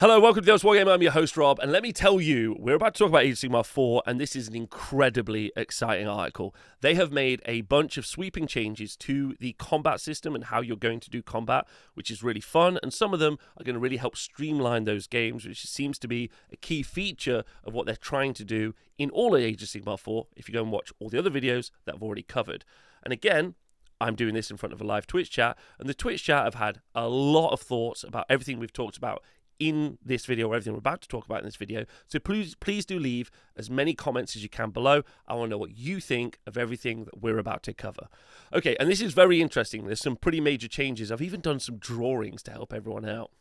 Hello, welcome to the Wargamer. I'm your host, Rob, and let me tell you, we're about to talk about Age of Sigmar 4, and this is an incredibly exciting article. They have made a bunch of sweeping changes to the combat system and how you're going to do combat, which is really fun, and some of them are going to really help streamline those games, which seems to be a key feature of what they're trying to do in all of Age of Sigmar 4, if you go and watch all the other videos that I've already covered. And again, I'm doing this in front of a live Twitch chat, and the Twitch chat have had a lot of thoughts about everything we've talked about in this video, or everything we're about to talk about in this video. So please do leave as many comments as you can below. I want to know what you think of everything that we're about to cover. Okay, and this is very interesting. There's some pretty major changes. I've even done some drawings to help everyone out.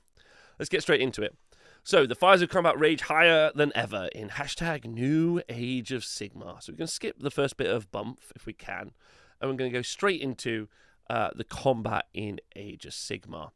Let's get straight into it. So the fires of combat rage higher than ever in hashtag new Age of Sigmar. So we're going to skip the first bit of bump if we can, and we're going to go straight into the combat in Age of Sigmar.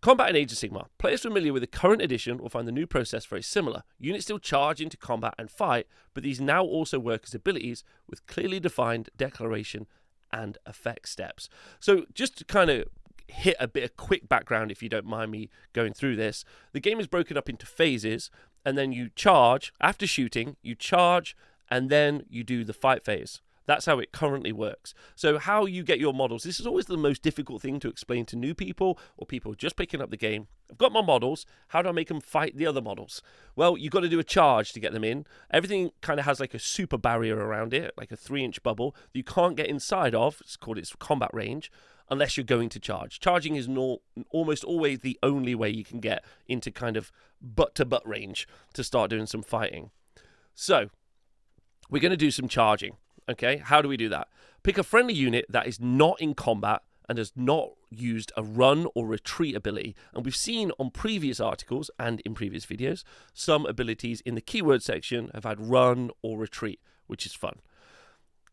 Combat in Age of Sigmar. Players familiar with the current edition will find the new process very similar. Units still charge into combat and fight, but these now also work as abilities with clearly defined declaration and effect steps. So just to kind of hit a bit of quick background, if you don't mind me going through this, the game is broken up into phases, and then you charge. After shooting, you charge, and then you do the fight phase. That's how it currently works. So how you get your models, this is always the most difficult thing to explain to new people or people just picking up the game. I've got my models. How do I make them fight the other models? Well, you've got to do a charge to get them in. Everything kind of has like a super barrier around it, like a 3-inch bubble that you can't get inside of. It's called its combat range, unless you're going to charge. Charging is almost always the only way you can get into kind of butt-to-butt range to start doing some fighting. So we're going to do some charging. Okay, how do we do that? Pick a friendly unit that is not in combat and has not used a run or retreat ability. And we've seen on previous articles and in previous videos, some abilities in the keyword section have had run or retreat, which is fun.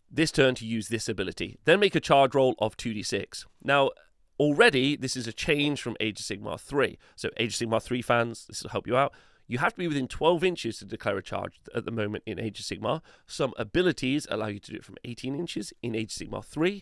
This turn to use this ability. Then make a charge roll of 2d6. Now, already, this is a change from Age of Sigmar 3. So Age of Sigmar 3 fans, this will help you out. You have to be within 12 inches to declare a charge at the moment in Age of Sigmar. Some abilities allow you to do it from 18 inches in Age of Sigmar 3.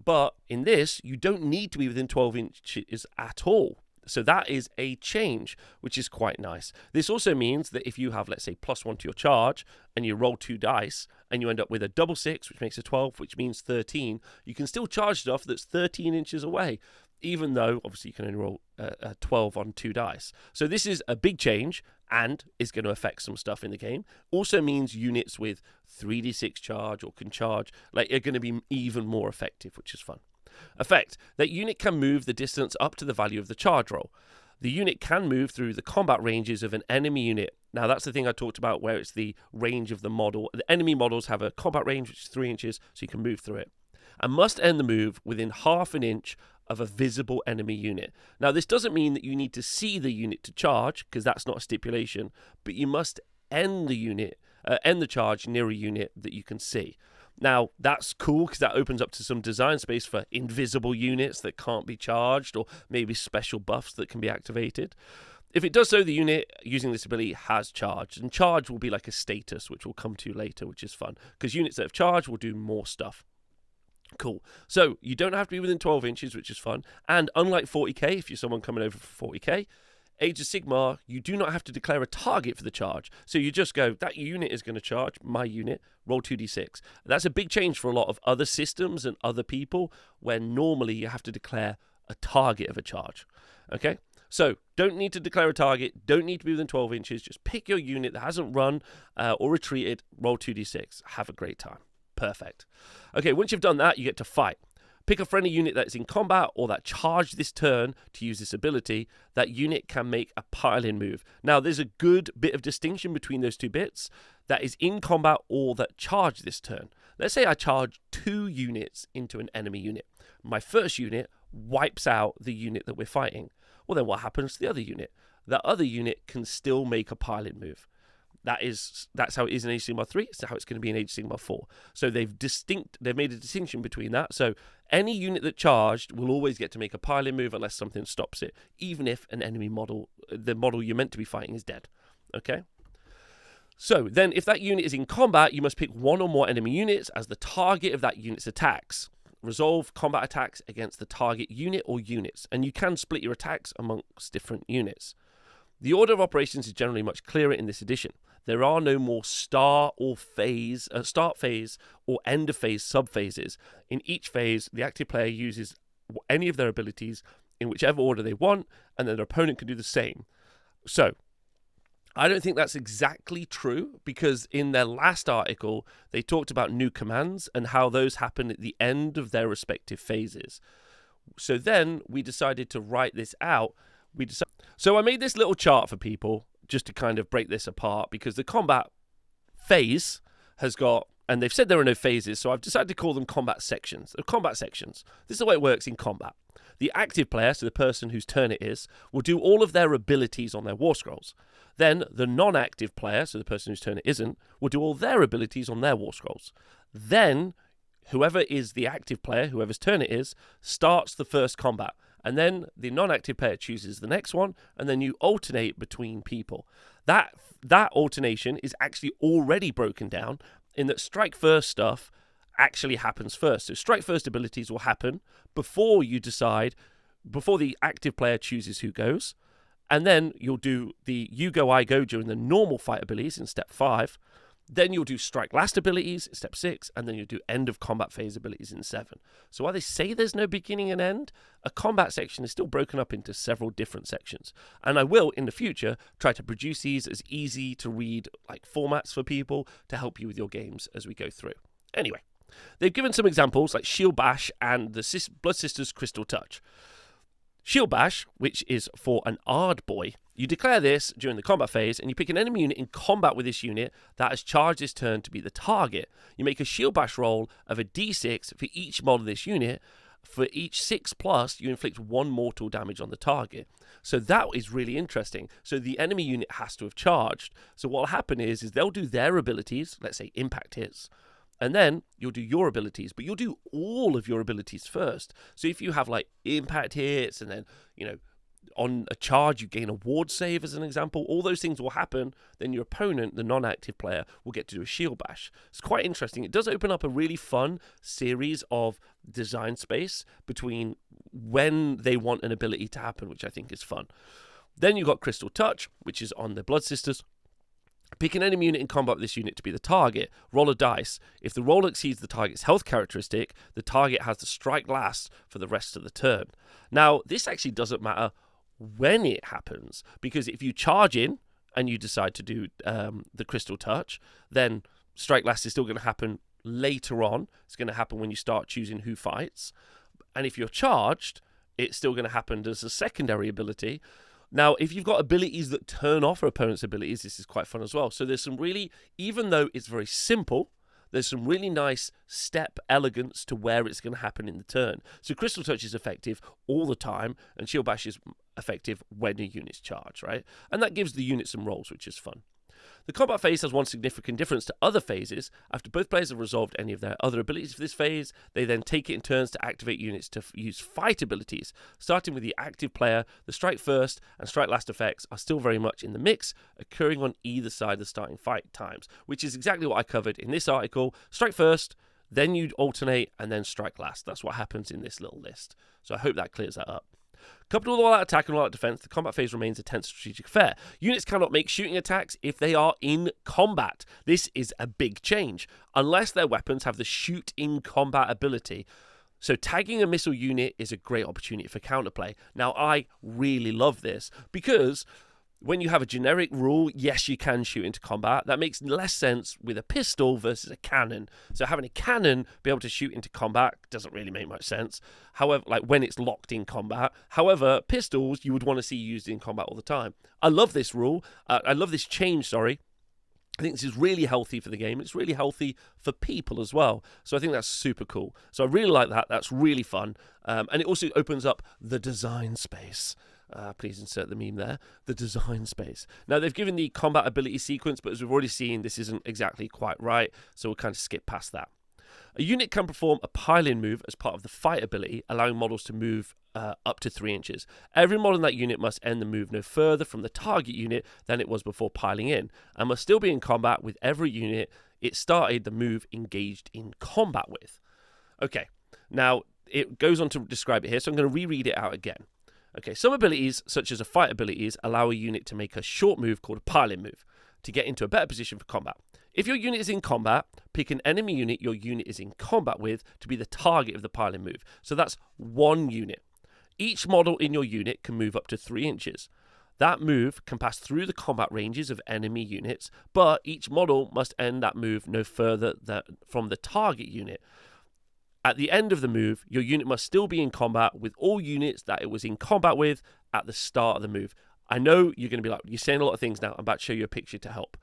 But in this, you don't need to be within 12 inches at all. So that is a change, which is quite nice. This also means that if you have, let's say, +1 to your charge, and you roll 2 dice, and you end up with a double 6, which makes a 12, which means 13, you can still charge stuff that's 13 inches away, even though, obviously, you can only roll a 12 on 2 dice. So this is a big change, and is going to affect some stuff in the game. Also means units with 3d6 charge or can charge, like, are going to be even more effective, which is fun. Effect. That unit can move the distance up to the value of the charge roll. The unit can move through the combat ranges of an enemy unit. Now, that's the thing I talked about where it's the range of the model. The enemy models have a combat range, which is 3 inches, so you can move through it. And must end the move within half an inch of a visible enemy unit. Now, this doesn't mean that you need to see the unit to charge, because that's not a stipulation, but you must end the charge near a unit that you can see. Now, that's cool because that opens up to some design space for invisible units that can't be charged, or maybe special buffs that can be activated. If it does so, the unit using this ability has charged, and charge will be like a status, which we'll come to later, which is fun, because units that have charged will do more stuff. Cool. So you don't have to be within 12 inches, which is fun, and unlike 40k, if you're someone coming over for 40k, Age of Sigmar, you do not have to declare a target for the charge. So you just go, that unit is going to charge, my unit, roll 2d6. That's a big change for a lot of other systems and other people, where normally you have to declare a target of a charge. Okay? So, don't need to declare a target, don't need to be within 12 inches, just pick your unit that hasn't run or retreated, roll 2d6. Have a great time. Perfect. Okay, once you've done that, you get to fight. Pick a friendly unit that's in combat or that charged this turn to use this ability. That unit can make a pile-in move. Now, there's a good bit of distinction between those two bits. That is in combat or that charged this turn. Let's say I charge 2 units into an enemy unit. My first unit wipes out the unit that we're fighting. Well, then what happens to the other unit? That other unit can still make a pile-in move. That's how it is in Age of Sigmar 3. It's how it's going to be in Age of Sigmar 4. So they've made a distinction between that. So any unit that charged will always get to make a pile-in move unless something stops it, even if an enemy model, the model you're meant to be fighting, is dead. Okay? So then if that unit is in combat, you must pick 1 or more enemy units as the target of that unit's attacks. Resolve combat attacks against the target unit or units, and you can split your attacks amongst different units. The order of operations is generally much clearer in this edition. There are no more start phase or end of phase subphases. In each phase, the active player uses any of their abilities in whichever order they want, and then their opponent can do the same. So, I don't think that's exactly true, because in their last article, they talked about new commands and how those happen at the end of their respective phases. So then we decided to write this out. So I made this little chart for people just to kind of break this apart, because the combat phase has got, and they've said there are no phases, so I've decided to call them combat sections. They're combat sections. This is the way it works in combat. The active player, so the person whose turn it is, will do all of their abilities on their war scrolls. Then the non-active player, so the person whose turn it isn't, will do all their abilities on their war scrolls. Then whoever is the active player, whoever's turn it is, starts the first combat. And then the non-active player chooses the next one, and then you alternate between people. That alternation is actually already broken down in that strike first stuff actually happens first. So strike first abilities will happen before the active player chooses who goes. And then you'll do the you go, I go during the normal fight abilities in step 5. Then you'll do strike last abilities in step 6, and then you'll do end of combat phase abilities in 7. So while they say there's no beginning and end, a combat section is still broken up into several different sections. And I will, in the future, try to produce these as easy to read formats for people to help you with your games as we go through. Anyway, they've given some examples like Shield Bash and the Blood Sisters Crystal Touch. Shield Bash, which is for an Ard boy, you declare this during the combat phase, and you pick an enemy unit in combat with this unit that has charged this turn to be the target. You make a Shield Bash roll of a d6 for each mod of this unit. For each 6+, you inflict 1 mortal damage on the target. So that is really interesting. So the enemy unit has to have charged. So what will happen is they'll do their abilities, let's say impact hits, and then you'll do your abilities, but you'll do all of your abilities first. So if you have impact hits, and then, on a charge you gain a ward save as an example, all those things will happen. Then your opponent, the non-active player, will get to do a shield bash. It's quite interesting. It does open up a really fun series of design space between when they want an ability to happen, which I think is fun. Then you've got Crystal Touch, which is on the Blood Sisters. Pick an enemy unit in combat with this unit to be the target. Roll a dice. If the roll exceeds the target's health characteristic, the target has to strike last for the rest of the turn. Now, this actually doesn't matter when it happens, because if you charge in and you decide to do the Crystal Touch, then strike last is still going to happen later on. It's going to happen when you start choosing who fights. And if you're charged, it's still going to happen as a secondary ability. Now, if you've got abilities that turn off your opponent's abilities, this is quite fun as well. So there's some really, even though it's very simple, there's some really nice step elegance to where it's going to happen in the turn. So Crystal Touch is effective all the time, and Shield Bash is effective when a unit's charged, right? And that gives the unit some rolls, which is fun. The combat phase has one significant difference to other phases. After both players have resolved any of their other abilities for this phase, they then take it in turns to activate units to use fight abilities. Starting with the active player, the strike first and strike last effects are still very much in the mix, occurring on either side of the starting fight times, which is exactly what I covered in this article. Strike first, then you alternate, and then strike last. That's what happens in this little list. So I hope that clears that up. Coupled with all-out attack and all-out defense, the combat phase remains a tense strategic affair. Units cannot make shooting attacks if they are in combat. This is a big change, unless their weapons have the shoot in combat ability. So tagging a missile unit is a great opportunity for counterplay. Now, I really love this, because when you have a generic rule, yes, you can shoot into combat. That makes less sense with a pistol versus a cannon. So having a cannon be able to shoot into combat doesn't really make much sense. However, when it's locked in combat. However, pistols you would want to see used in combat all the time. I love this rule. I love this change, sorry. I think this is really healthy for the game. It's really healthy for people as well. So I think that's super cool. So I really like that. That's really fun. And it also opens up the design space. Please insert the meme there. The design space. Now, they've given the combat ability sequence, but as we've already seen, this isn't exactly quite right, so we'll kind of skip past that. A unit can perform a pile-in move as part of the fight ability, allowing models to move up to 3 inches. Every model in that unit must end the move no further from the target unit than it was before piling in, and must still be in combat with every unit it started the move engaged in combat with. Okay, now, it goes on to describe it here, so I'm going to reread it out again. Okay, some abilities, such as a fight abilities, allow a unit to make a short move called a pile-in move to get into a better position for combat. If your unit is in combat, pick an enemy unit your unit is in combat with to be the target of the pile-in move. So that's one unit. Each model in your unit can move up to 3 inches. That move can pass through the combat ranges of enemy units, but each model must end that move no further from the target unit. At the end of the move, your unit must still be in combat with all units that it was in combat with at the start of the move. I know you're going to be like, you're saying a lot of things now. I'm about to show you a picture to help.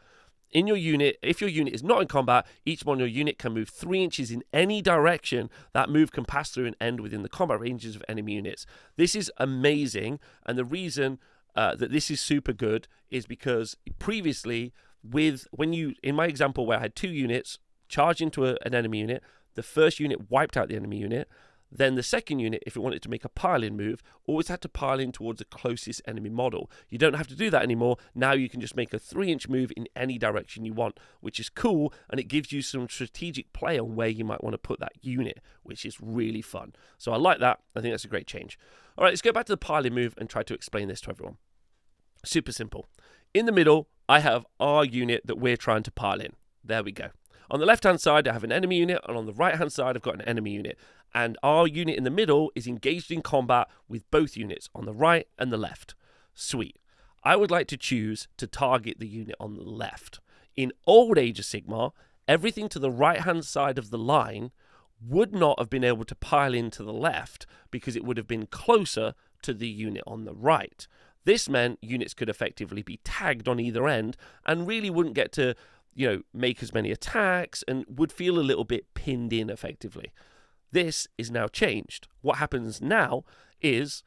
In your unit, if your unit is not in combat, each one of your unit can move 3 inches in any direction. That move can pass through and end within the combat ranges of enemy units. This is amazing, and the reason that this is super good is because previously, in my example where I had 2 units charge into an enemy unit, the first unit wiped out the enemy unit. Then the second unit, if it wanted to make a pile-in move, always had to pile in towards the closest enemy model. You don't have to do that anymore. Now you can just make a 3-inch move in any direction you want, which is cool, and it gives you some strategic play on where you might want to put that unit, which is really fun. So I like that. I think that's a great change. All right, let's go back to the pile-in move and try to explain this to everyone. Super simple. In the middle, I have our unit that we're trying to pile in. There we go. On the left-hand side, I have an enemy unit, and on the right-hand side, I've got an enemy unit. And our unit in the middle is engaged in combat with both units on the right and the left. Sweet. I would like to choose to target the unit on the left. In old Age of Sigmar, everything to the right-hand side of the line would not have been able to pile into the left because it would have been closer to the unit on the right. This meant units could effectively be tagged on either end and really wouldn't get to make as many attacks and would feel a little bit pinned in effectively. This is now changed. What happens now is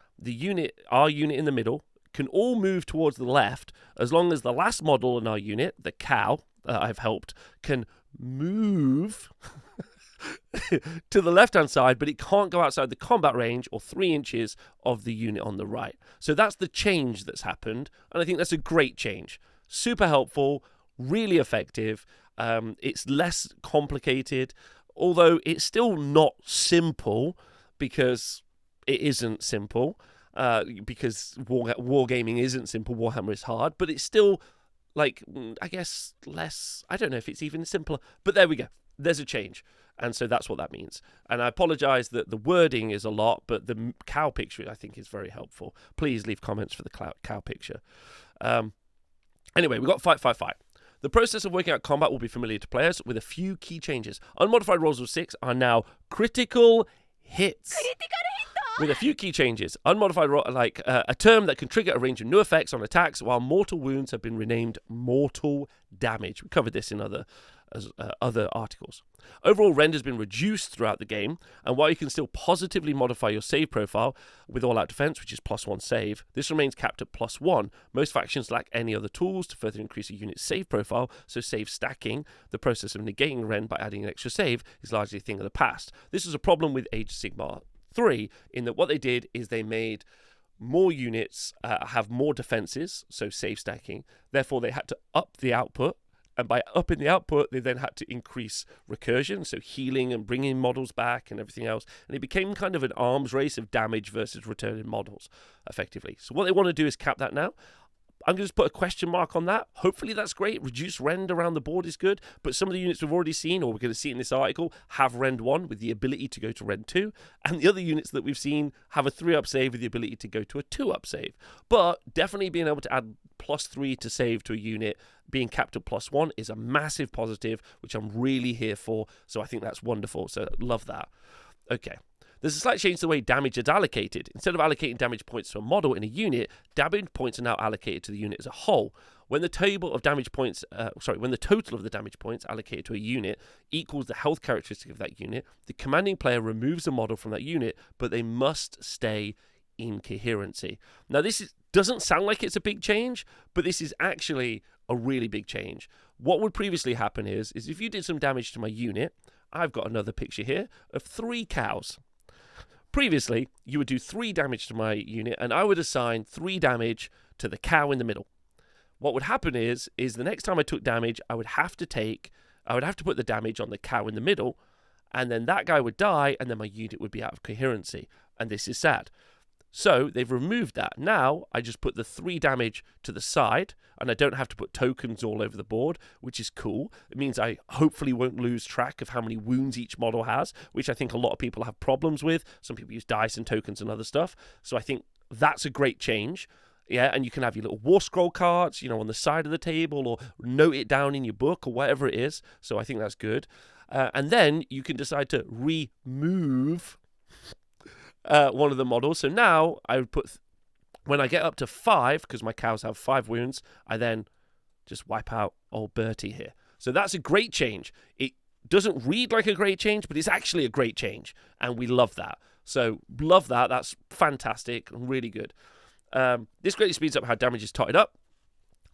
our unit in the middle, can all move towards the left as long as the last model in our unit, the cow that I've helped, can move to the left-hand side, but it can't go outside the combat range or 3 inches of the unit on the right. So that's the change that's happened, and I think that's a great change. Super helpful, really effective. It's less complicated, although it's still not simple because it isn't simple. Because wargaming isn't simple, Warhammer is hard, but it's still, I guess, less. I don't know if it's even simpler, but there we go. There's a change, and so that's what that means. And I apologize that the wording is a lot, but the cow picture I think is very helpful. Please leave comments for the cow picture. Anyway, we've got fight. The process of working out combat will be familiar to players with a few key changes. Unmodified rolls of 6 are now critical hits. With a few key changes. Unmodified a term that can trigger a range of new effects on attacks, while mortal wounds have been renamed mortal damage. We covered this in other articles. Overall rend has been reduced throughout the game, and while you can still positively modify your save profile with all-out defense, which is +1 save, this remains capped at +1. Most factions lack any other tools to further increase a unit's save profile, so save stacking, the process of negating rend by adding an extra save, is largely a thing of the past. This was a problem with Age of Sigmar 3, in that what they did is they made more units have more defenses, so save stacking, therefore they had to up the output. And by upping the output, they then had to increase recursion, so healing and bringing models back and everything else. And it became kind of an arms race of damage versus returning models, effectively. So what they want to do is cap that now. I'm going to just put a question mark on that. Hopefully that's great. Reduced rend around the board is good. But some of the units we've already seen, or we're going to see in this article, have rend 1 with the ability to go to rend 2. And the other units that we've seen have a 3-up save with the ability to go to a 2-up save. But definitely being able to add +3 to save to a unit, being capped at +1 is a massive positive, which I'm really here for. So I think that's wonderful. So love that. Okay. There's a slight change to the way damage is allocated. Instead of allocating damage points to a model in a unit, damage points are now allocated to the unit as a whole. When the total of the damage points allocated to a unit equals the health characteristic of that unit, the commanding player removes a model from that unit, but they must stay in coherency. Now, doesn't sound like it's a big change, but this is actually a really big change. What would previously happen is if you did some damage to my unit, I've got another picture here of 3 cows. Previously, you would do 3 damage to my unit, and I would assign 3 damage to the cow in the middle. What would happen is the next time I took damage, I would have to put the damage on the cow in the middle, and then that guy would die, and then my unit would be out of coherency. And this is sad. So they've removed that. Now I just put the 3 damage to the side, and I don't have to put tokens all over the board, which is cool. It means I hopefully won't lose track of how many wounds each model has, which I think a lot of people have problems with. Some people use dice and tokens and other stuff. So I think that's a great change. Yeah, and you can have your little war scroll cards, on the side of the table, or note it down in your book or whatever it is. So I think that's good. And then you can decide to remove one of the models. So now I would put, when I get up to 5, because my cows have 5 wounds, I then just wipe out old Bertie here. So that's a great change. It doesn't read like a great change, but it's actually a great change, and we love that. So love that. That's fantastic and really good. This greatly speeds up how damage is totted up.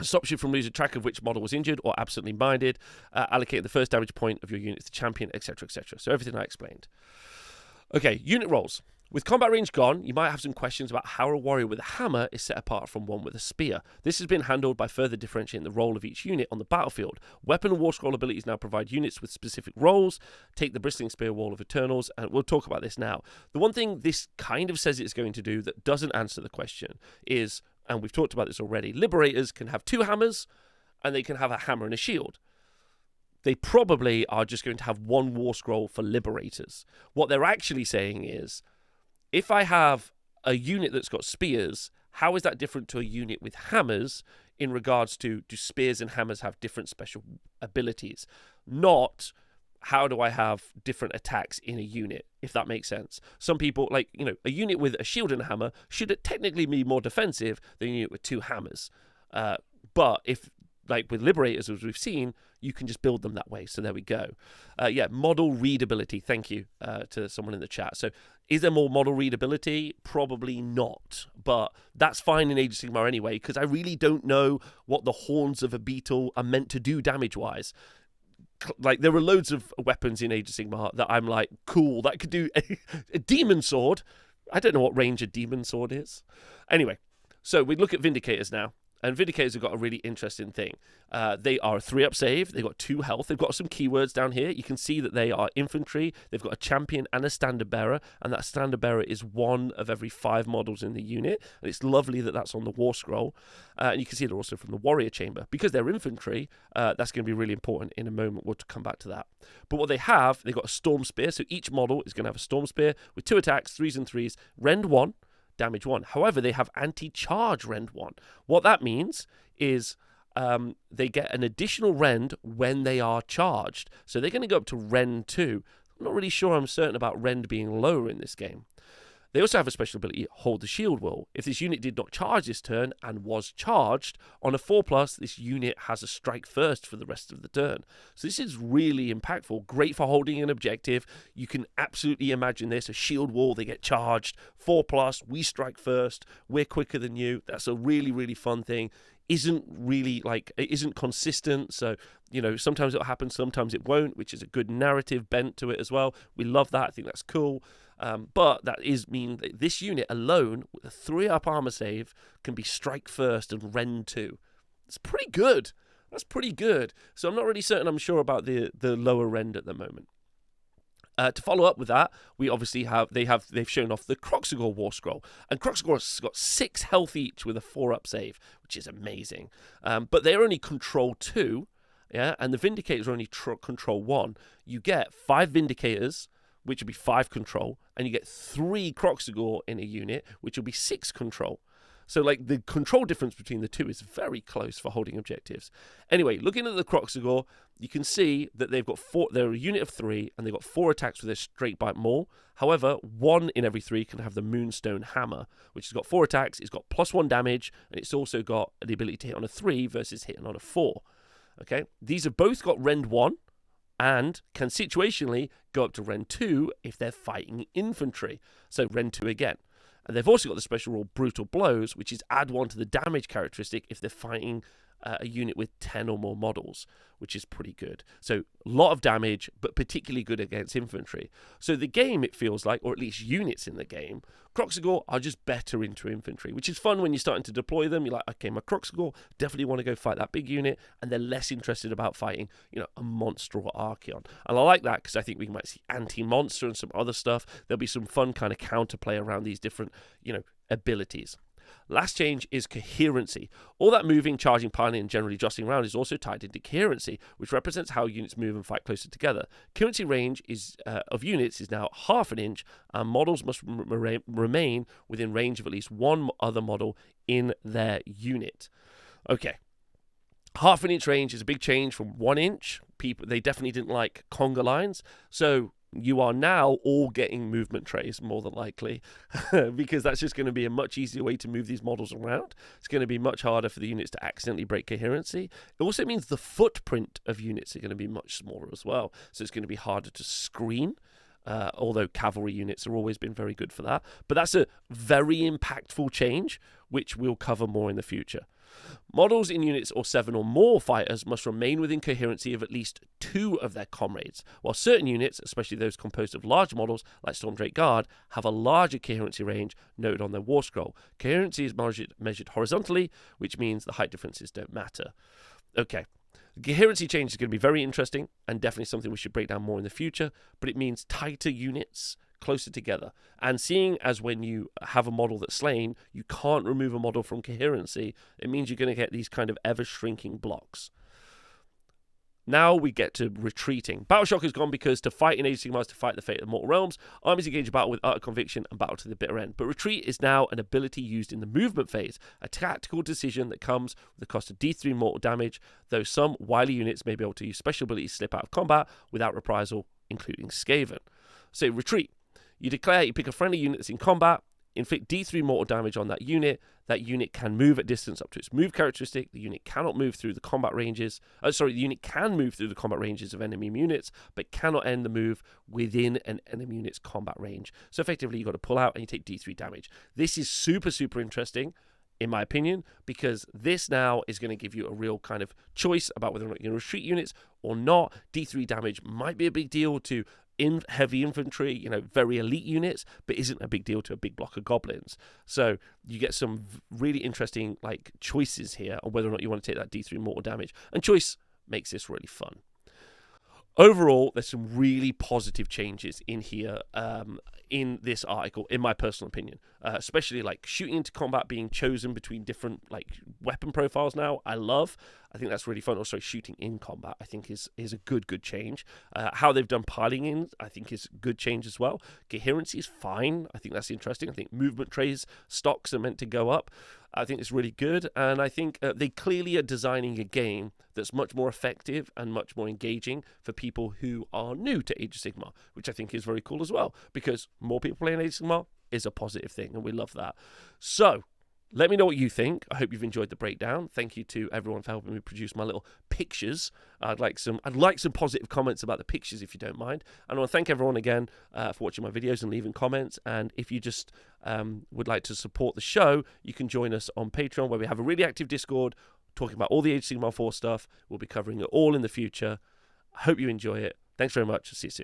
Stops you from losing track of which model was injured or absently minded. Allocate the first damage point of your unit to the champion, etc., etc. So everything I explained. Okay, unit roles. With combat range gone, you might have some questions about how a warrior with a hammer is set apart from one with a spear. This has been handled by further differentiating the role of each unit on the battlefield. Weapon and war scroll abilities now provide units with specific roles. Take the bristling spear wall of Eternals, and we'll talk about this now. The one thing this kind of says it's going to do that doesn't answer the question is, and we've talked about this already, Liberators can have 2 hammers, and they can have a hammer and a shield. They probably are just going to have 1 war scroll for Liberators. What they're actually saying is, if I have a unit that's got spears, how is that different to a unit with hammers in regards to, do spears and hammers have different special abilities? Not, how do I have different attacks in a unit, if that makes sense. Some people, a unit with a shield and a hammer should technically be more defensive than a unit with 2 hammers. But if, like with Liberators, as we've seen, you can just build them that way. So there we go. Model readability. Thank you to someone in the chat. So is there more model readability? Probably not. But that's fine in Age of Sigmar anyway, because I really don't know what the horns of a beetle are meant to do damage-wise. Like, there are loads of weapons in Age of Sigmar that I'm like, cool, that could do a demon sword. I don't know what range a demon sword is. Anyway, so we look at Vindicators now. And Vindicators have got a really interesting thing. They are a 3-up save. They've got 2 health. They've got some keywords down here. You can see that they are infantry. They've got a champion and a standard bearer. And that standard bearer is 1 of every 5 models in the unit. And it's lovely that that's on the war scroll. And you can see they're also from the warrior chamber. Because they're infantry, that's going to be really important in a moment. We'll come back to that. But what they have, they've got a storm spear. So each model is going to have a storm spear with 2 attacks, 3s and 3s, rend 1. Damage 1. However, they have anti-charge rend 1. What that means is they get an additional rend when they are charged. So they're going to go up to rend 2. I'm not really sure I'm certain about rend being lower in this game. They also have a special ability, Hold the Shield Wall. If this unit did not charge this turn and was charged, on a 4+, this unit has a strike first for the rest of the turn. So this is really impactful. Great for holding an objective. You can absolutely imagine this, a shield wall, they get charged. 4+, we strike first, we're quicker than you. That's a really, really fun thing. It isn't consistent, so sometimes it'll happen, sometimes it won't, which is a good narrative bent to it as well. We love that. I think that's cool. But that mean that this unit alone with a 3-up armor save can be strike first and rend 2. It's pretty good. That's pretty good. So I'm not really certain I'm sure about the lower rend at the moment. To follow up with that, we obviously they've shown off the Kroxigor War Scroll, and Kroxigor's got 6 health each with a 4-up save, which is amazing. But they're only control 2, yeah, and the Vindicators are only control 1. You get 5 Vindicators, which will be 5 control, and you get 3 Kroxigor in a unit, which will be 6 control. So, the control difference between the two is very close for holding objectives. Anyway, looking at the Kroxigor, you can see that they've got 4. They're a unit of 3, and they've got 4 attacks with their straight bite maul. However, 1 in every 3 can have the Moonstone Hammer, which has got 4 attacks. It's got +1 damage, and it's also got the ability to hit on a 3 versus hitting on a 4. Okay, these have both got rend 1. And can situationally go up to rend 2 if they're fighting infantry. So rend 2 again. And they've also got the special rule Brutal Blows, which is add 1 to the damage characteristic if they're fighting a unit with 10 or more models, which is pretty good. So a lot of damage, but particularly good against infantry. So the game, it feels like, or at least units in the game, Kroxigor are just better into infantry, which is fun when you're starting to deploy them. You're like, okay, my Kroxigor definitely want to go fight that big unit, and they're less interested about fighting, a monster or Archeon. And I like that because I think we might see anti-monster and some other stuff. There'll be some fun kind of counterplay around these different, abilities. Last change is coherency. All that moving, charging, piling, and generally jostling around is also tied into coherency, which represents how units move and fight closer together. Coherency range of units is now half an inch, and models must remain within range of at least one other model in their unit. Okay. Half an inch range is a big change from 1 inch. They definitely didn't like conga lines, so you are now all getting movement trays, more than likely, because that's just going to be a much easier way to move these models around. It's going to be much harder for the units to accidentally break coherency. It also means the footprint of units are going to be much smaller as well, so it's going to be harder to screen, although cavalry units have always been very good for that. But that's a very impactful change, which we'll cover more in the future. Models in units or 7 or more fighters must remain within coherency of at least 2 of their comrades, while certain units, especially those composed of large models like Stormdrake Guard, have a larger coherency range noted on their war scroll. Coherency is measured horizontally, which means the height differences don't matter. Okay. The coherency change is going to be very interesting and definitely something we should break down more in the future, but it means tighter units closer together. And seeing as when you have a model that's slain, you can't remove a model from coherency, it means you're going to get these kind of ever-shrinking blocks. Now we get to retreating. Battle Shock is gone because to fight in Age of Sigmar is to fight the fate of the mortal realms. Armies engage a battle with utter conviction and battle to the bitter end. But retreat is now an ability used in the movement phase, a tactical decision that comes with the cost of D3 mortal damage, though some wily units may be able to use special abilities to slip out of combat without reprisal, including Skaven. So retreat. You pick a friendly unit that's in combat, inflict D3 mortal damage on that unit. That unit can move at distance up to its move characteristic. The unit cannot move through the combat ranges. The unit can move through the combat ranges of enemy units, but cannot end the move within an enemy unit's combat range. So effectively, you've got to pull out and you take D3 damage. This is super, super interesting, in my opinion, because this now is going to give you a real kind of choice about whether or not you're going to retreat units or not. D3 damage might be a big deal to heavy infantry, very elite units, but isn't a big deal to a big block of goblins. So you get some really interesting choices here on whether or not you want to take that D3 mortal damage. And choice makes this really fun. Overall, there's some really positive changes in here in this article, in my personal opinion, especially shooting into combat being chosen between different weapon profiles now. I think that's really fun. Also, shooting in combat, I think is a good change. How they've done piling in, I think is a good change as well. Coherency is fine. I think that's interesting. I think movement trays stocks are meant to go up. I think it's really good, and I think they clearly are designing a game that's much more effective and much more engaging for people who are new to Age of Sigmar, which I think is very cool as well, because more people playing Age of Sigmar is a positive thing, and we love that. So, let me know what you think. I hope you've enjoyed the breakdown. Thank you to everyone for helping me produce my little pictures. I'd like some positive comments about the pictures if you don't mind. And I want to thank everyone again for watching my videos and leaving comments. And if you just would like to support the show, you can join us on Patreon, where we have a really active Discord talking about all the Age of Sigmar 4 stuff. We'll be covering it all in the future. I hope you enjoy it. Thanks very much. See you soon.